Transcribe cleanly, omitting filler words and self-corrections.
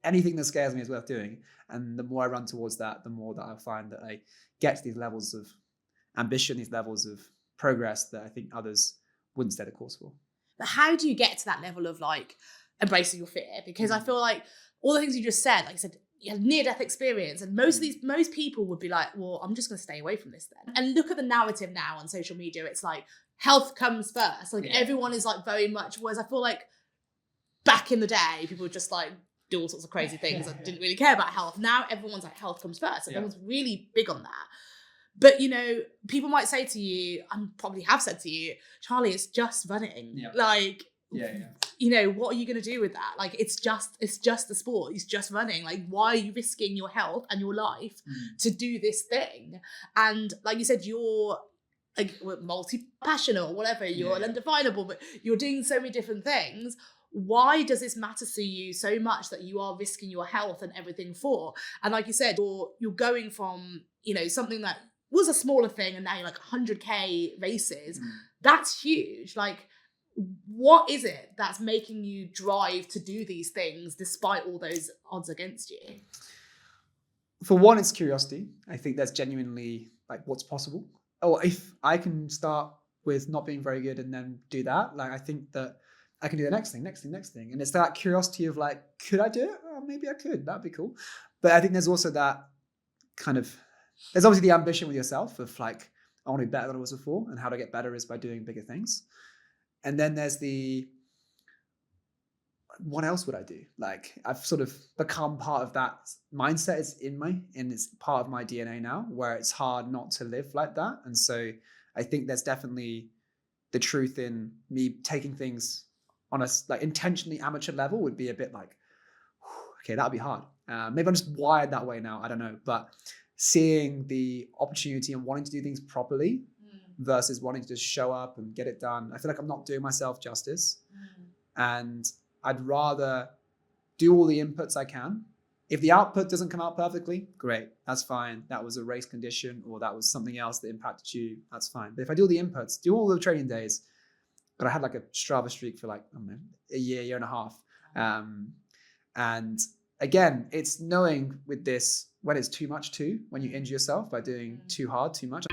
anything that scares me is worth doing. And the more I run towards that, the more that I find that I get to these levels of ambition, these levels of progress that I think others wouldn't stay the course for. But how do you get to that level of like embracing your fear? Because I feel like all the things you just said, like I said, you had near-death experience, and most people would be like, well, I'm just going to stay away from this then. And look at the narrative now on social media. It's like health comes first. Like everyone is like very much, whereas I feel like back in the day, people would just like do all sorts of crazy things and didn't really care about health. Now everyone's like, health comes first. Everyone's really big on that. But, you know, people might say to you, and probably have said to you, Charlie, it's just running. Yeah. Like, you know, what are you going to do with that? Like, it's just a sport. It's just running. Like, why are you risking your health and your life to do this thing? And like you said, you're like multi-passionate or whatever. You're undefinable, but you're doing so many different things. Why does this matter to you so much that you are risking your health and everything for? And like you said, you're going from, you know, something that was a smaller thing and now you're like 100k races. That's huge. Like, what is it that's making you drive to do these things despite all those odds against you? For one, it's curiosity. I think that's genuinely like what's possible. Oh, if I can start with not being very good and then do that, like I think that I can do the next thing. And it's that curiosity of like, could I do it? Oh, maybe I could. That'd be cool. But I think there's also that kind of, there's obviously the ambition with yourself of like, I want to be better than I was before, and how to get better is by doing bigger things. And then there's the, what else would I do? Like, I've sort of become part of that mindset. And it's part of my DNA now, where it's hard not to live like that. And so I think there's definitely the truth in me taking things on a like intentionally amateur level would be a bit like, okay, that'd be hard. Maybe I'm just wired that way now. I don't know. But seeing the opportunity and wanting to do things properly versus wanting to just show up and get it done, I feel like I'm not doing myself justice. And I'd rather do all the inputs I can. If the output doesn't come out perfectly, great, that's fine. That was a race condition or that was something else that impacted you, that's fine. But if I do all the inputs, do all the training days, but I had like a Strava streak for like, I don't know, a year and a half. And again, it's knowing with this when it's too much too, when you injure yourself by doing too hard, too much.